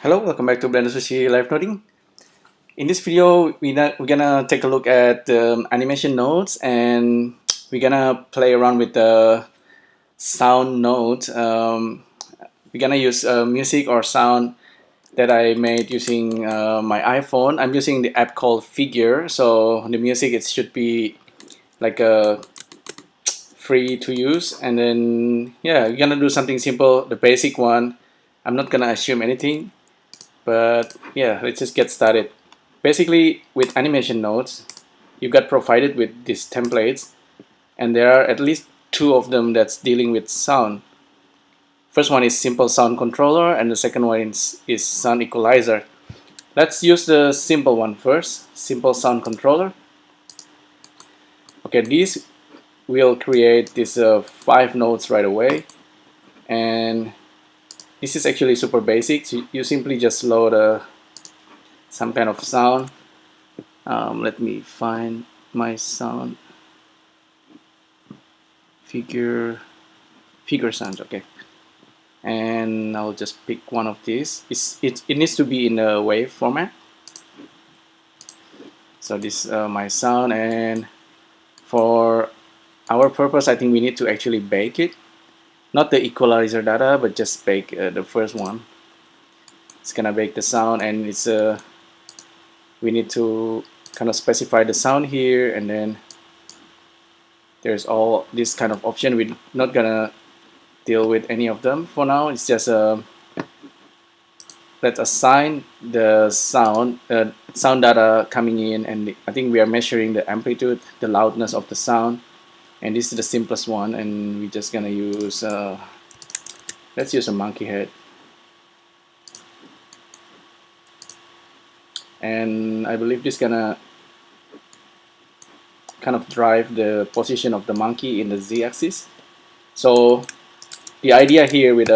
Hello, welcome back to BLENDERSUSHI live noding. In this video, we're gonna take a look at animation nodes, and we're gonna play around with the sound nodes. We're gonna use music or sound that I made using my iPhone. I'm using the app called Figure, so the music it should be like a free to use. And then yeah, we're gonna do something simple, the basic one. I'm not gonna assume anything. But yeah, let's just get started. Basically, with animation nodes, you got provided with these templates, and there are at least two of them that's dealing with sound. First one is simple sound controller, and the second one is sound equalizer. Let's use the simple one first, simple sound controller. Okay, these will create these 5 nodes right away, and this is actually super basic. So you simply just load some kind of sound. Let me find my sound. Figure sounds, okay. And I'll just pick one of these. It needs to be in a wave format. So this is my sound, and for our purpose, I think we need to actually bake it. Not the equalizer data, but just bake the first one. It's gonna bake the sound, and it's we need to kind of specify the sound here, and then there's all this kind of option. We're not gonna deal with any of them for now. It's just let's assign the sound data coming in, and I think we are measuring the amplitude, the loudness of the sound, and this is the simplest one, and we're just gonna use let's use a monkey head. And I believe this gonna kind of drive the position of the monkey in the z-axis. So the idea here with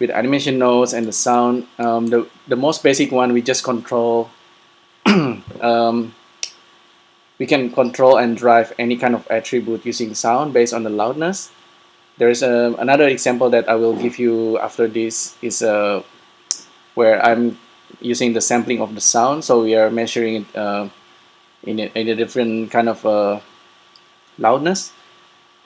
animation nodes and the sound, the most basic one, we just control we can control and drive any kind of attribute using sound based on the loudness. There is another example that I will give you after this is where I'm using the sampling of the sound. So we are measuring it in a different kind of loudness.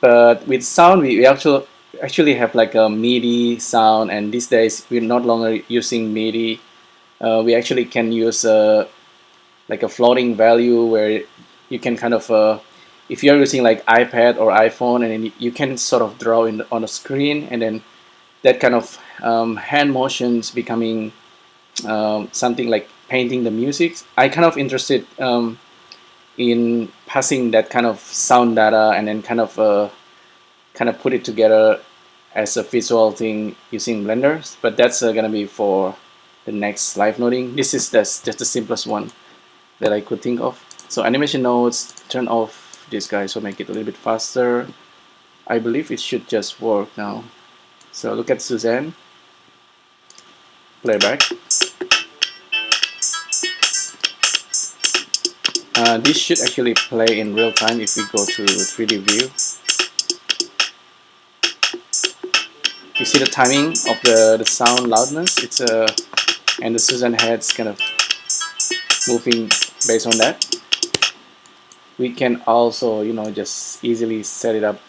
But with sound, we actually have like a MIDI sound, and these days we're not longer using MIDI. We actually can use like a floating value where you can kind of if you're using like iPad or iPhone, and then you can sort of draw on the screen, and then that kind of hand motions becoming something like painting the music. I kind of interested in passing that kind of sound data and then kind of put it together as a visual thing using Blender, but that's gonna be for the next live noding. This is just the simplest one that I could think of. So animation nodes, turn off this guy, so make it a little bit faster. I believe it should just work now. So look at Suzanne. Playback. This should actually play in real time if we go to 3D view. You see the timing of the sound loudness. It's and the Suzanne head's kind of moving based on that. We can also, just easily set it up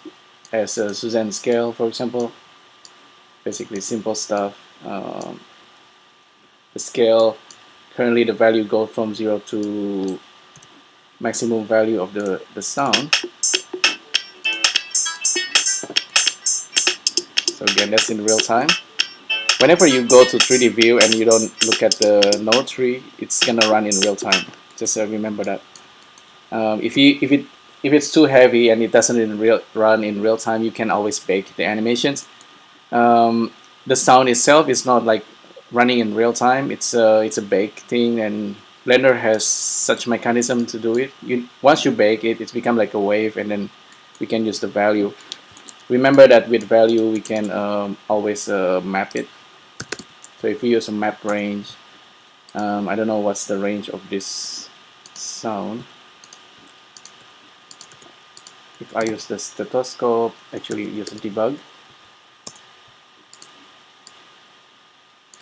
as a Suzanne scale, for example. Basically simple stuff. The scale, currently the value goes from 0 to maximum value of the sound. So again, that's in real time. Whenever you go to 3D view and you don't look at the node tree, it's gonna run in real time. Just remember that. If it's too heavy and it doesn't run in real time, you can always bake the animations. The sound itself is not like running in real time. It's a bake thing, and Blender has such mechanism to do it. Once you bake it, it's become like a wave, and then we can use the value. Remember that with value we can always map it. So if we use a map range, I don't know what's the range of this sound. If I use the stethoscope, actually use a debug.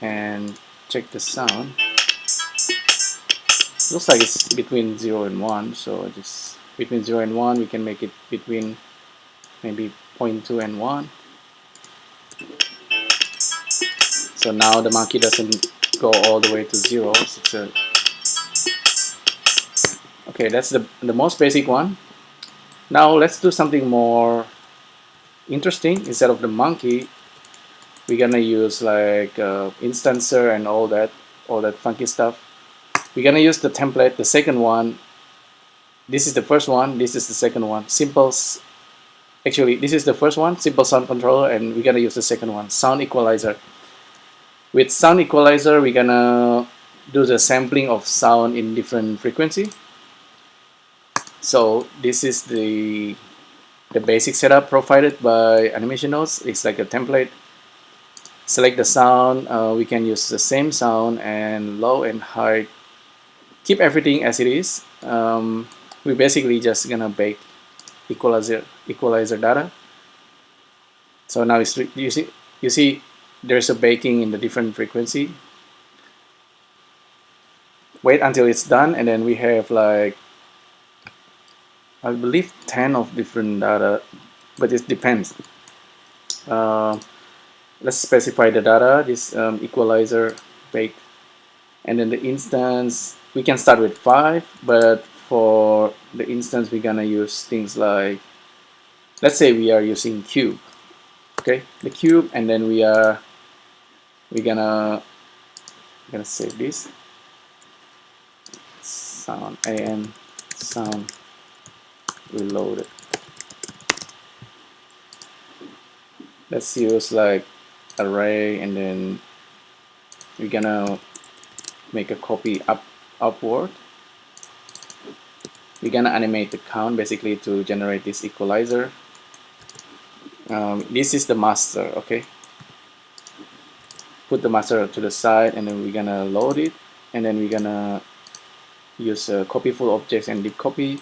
and check the sound. Looks like it's between 0 and 1, so just between 0 and 1 we can make it between maybe 0.2 and 1. So now the monkey doesn't go all the way to 0. So okay, that's the most basic one. Now let's do something more interesting. Instead of the monkey, we're gonna use like instancer and all that funky stuff. We're gonna use the template, the second one. This is the first one, this is the second one. Actually, this is the first one, simple sound controller, and we're gonna use the second one, sound equalizer. With sound equalizer, we're gonna do the sampling of sound in different frequency. So this is the basic setup provided by Animation Notes. It's like a template. Select the sound. We can use the same sound and low and high. Keep everything as it is. We basically just gonna bake equalizer data. So now it's, you see there's a baking in the different frequency. Wait until it's done, and then we have like, I believe 10 of different data, but it depends. Let's specify the data, this equalizer bake, and then the instance, we can start with 5, but for the instance we're gonna use things like, let's say we are using cube, okay, the cube, and then we're gonna save this sound and sound reloaded. Let's use like array, and then we're gonna make a copy upward. We're gonna animate the count basically to generate this equalizer. This is the master, okay. Put the master to the side, and then we're gonna load it, and then we're gonna use copy full objects and deep copy,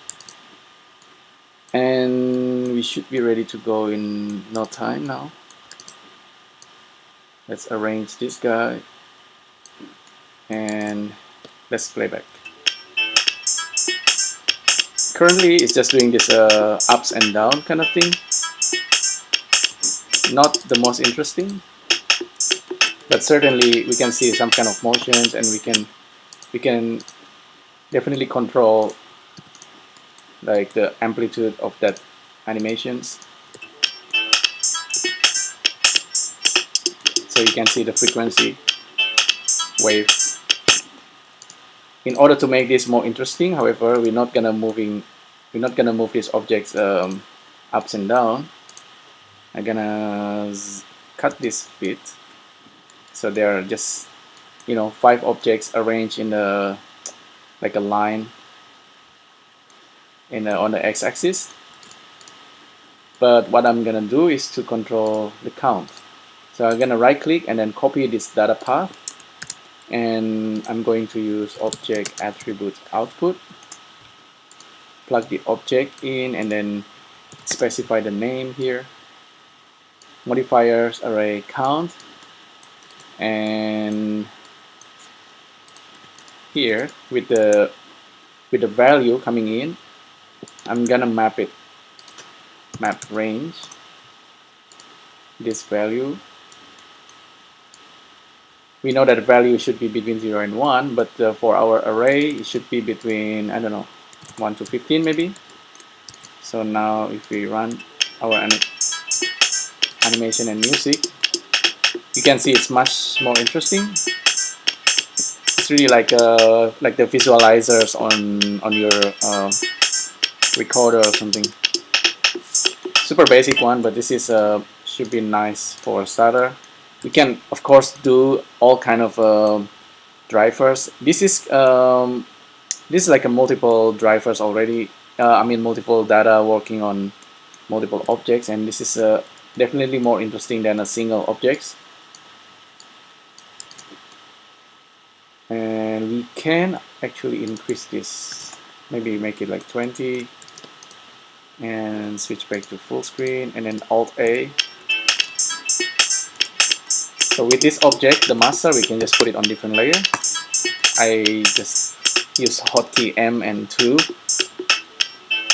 and we should be ready to go in no time now. Let's arrange this guy, and let's play back. Currently it's just doing this ups and down kind of thing. Not the most interesting, but certainly we can see some kind of motions, and we can definitely control like the amplitude of that animations. So you can see the frequency wave. In order to make this more interesting, however, we're not gonna move these objects ups and down. I'm gonna cut this bit, so there are just 5 objects arranged in the like a line on the x-axis. But what I'm gonna do is to control the count. So I'm gonna right click and then copy this data path, and I'm going to use object attribute output, plug the object in, and then specify the name here, modifiers array count, and here with the value coming in, I'm gonna map range this value. We know that the value should be between 0 and 1, but for our array it should be between, I don't know, 1 to 15 maybe. So now if we run our animation and music, you can see it's much more interesting. It's really like the visualizers on your recorder or something. Super basic one, but this is should be nice for a starter. We can of course do all kind of drivers. This is like a multiple drivers already. I mean multiple data working on multiple objects, and this is definitely more interesting than a single object. And we can actually increase this, maybe make it like 20, and switch back to full screen, and then Alt A. So with this object, the master, we can just put it on different layer. I just use hotkey M and 2.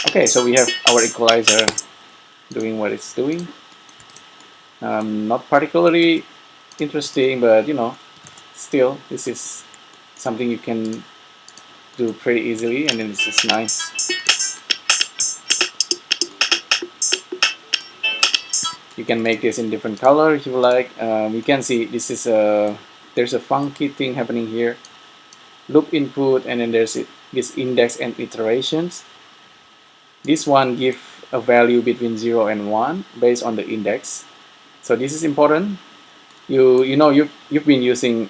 Okay, so we have our equalizer doing what it's doing. Not particularly interesting, but you know, still, this is something you can do pretty easily, and then this is nice. You can make this in different color if you like. You can see this is there's a funky thing happening here. Loop input, and then there's this index and iterations. This one give a value between 0 and 1 based on the index. So this is important. You know you've been using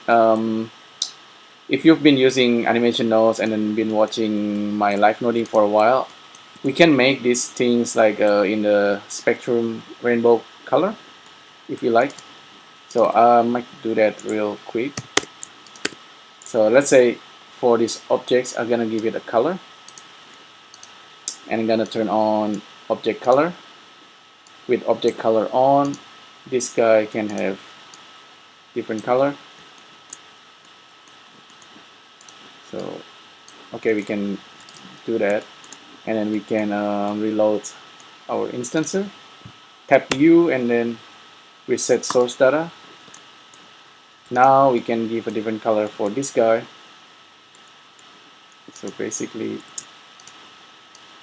if you've been using animation nodes and then been watching my live noding for a while, we can make these things like in the spectrum rainbow color if you like. So I might do that real quick. So let's say for these objects, I'm gonna give it a color, and I'm gonna turn on object color. With object color on, this guy can have different color. So okay, we can do that, and then we can reload our instancer. Tap U and then reset source data. Now we can give a different color for this guy. So basically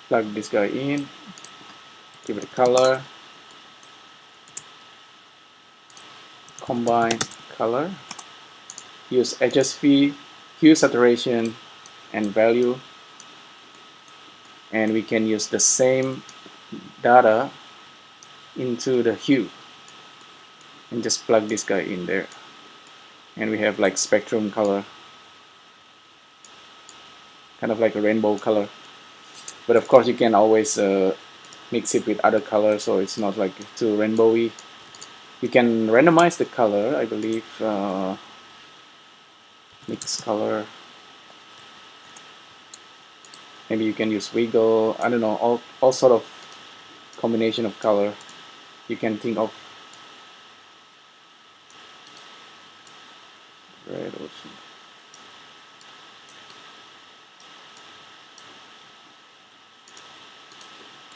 plug this guy in, give it a color, combine color, use HSV, hue, saturation, and value, and we can use the same data into the hue and just plug this guy in there, and we have like spectrum color, kind of like a rainbow color. But of course you can always mix it with other colors, so it's not like too rainbowy. You can randomize the color, I believe. Mix color, maybe you can use wiggle, I don't know, all sort of combination of color you can think of. Red ocean.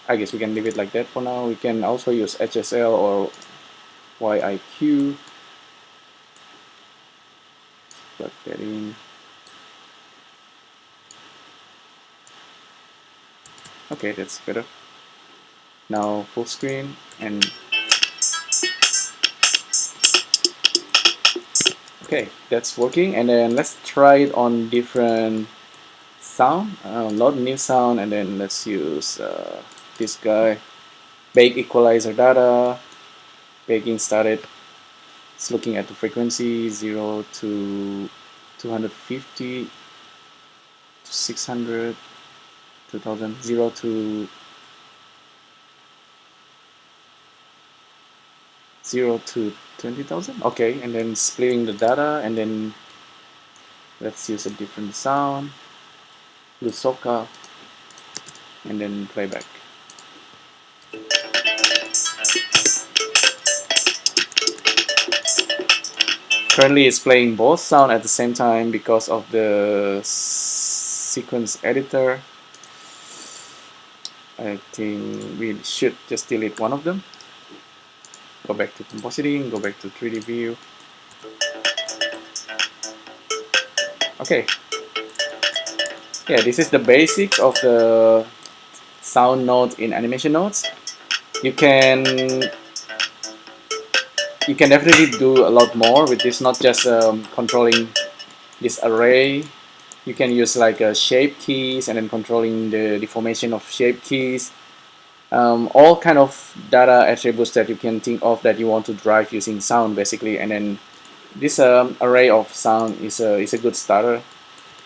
I guess we can leave it like that for now. We can also use HSL or YIQ. Plug that in. Okay, that's better. Now full screen, and okay, that's working. And then let's try it on different sound. Load new sound, and then let's use this guy. Bake equalizer data. Baking started. It's looking at the frequency 0 to 250 to 600, 2000, 0 to 20,000. Okay, and then splitting the data, and then let's use a different sound, Lusoka, and then playback. Currently it's playing both sound at the same time because of the sequence editor. I think we should just delete one of them. Go back to compositing, go back to 3D view. Okay. Yeah, this is the basics of the sound node in animation nodes. You can definitely do a lot more with this, not just controlling this array. You can use like shape keys and then controlling the deformation of shape keys. All kind of data attributes that you can think of that you want to drive using sound basically, and then this array of sound is a good starter.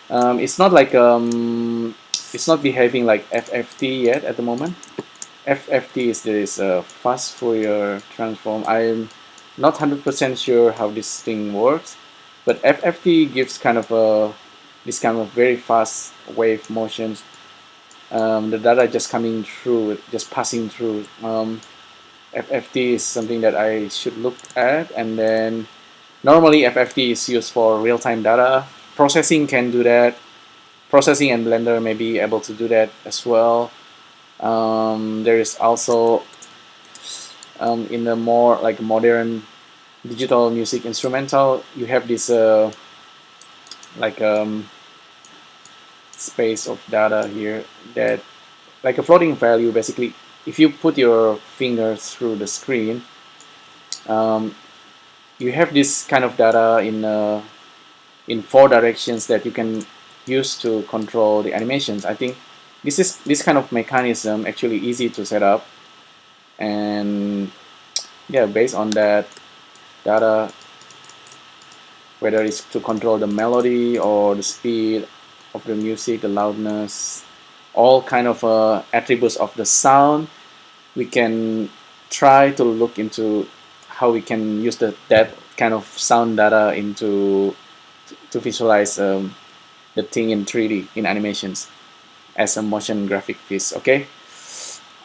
It's not like it's not behaving like FFT yet at the moment. FFT is this fast Fourier transform. I'm not 100% sure how this thing works, but FFT gives kind of this kind of very fast wave motions. The data just coming through, just passing through. FFT is something that I should look at, and then Normally FFT is used for real-time data. Processing can do that. Processing and Blender may be able to do that as well. There is also in the more like modern digital music instrumental, you have this like space of data here that like a floating value. Basically, if you put your fingers through the screen, you have this kind of data in 4 directions that you can use to control the animations. I think this kind of mechanism actually easy to set up, and yeah, based on that data, whether it's to control the melody or the speed of the music, the loudness, all kind of attributes of the sound, we can try to look into how we can use that kind of sound data into to visualize the thing in 3D in animations as a motion graphic piece. Okay,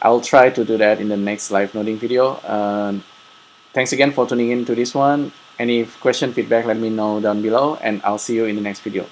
I'll try to do that in the next live noding video. Thanks again for tuning in to this one. Any question, feedback, let me know down below, and I'll see you in the next video.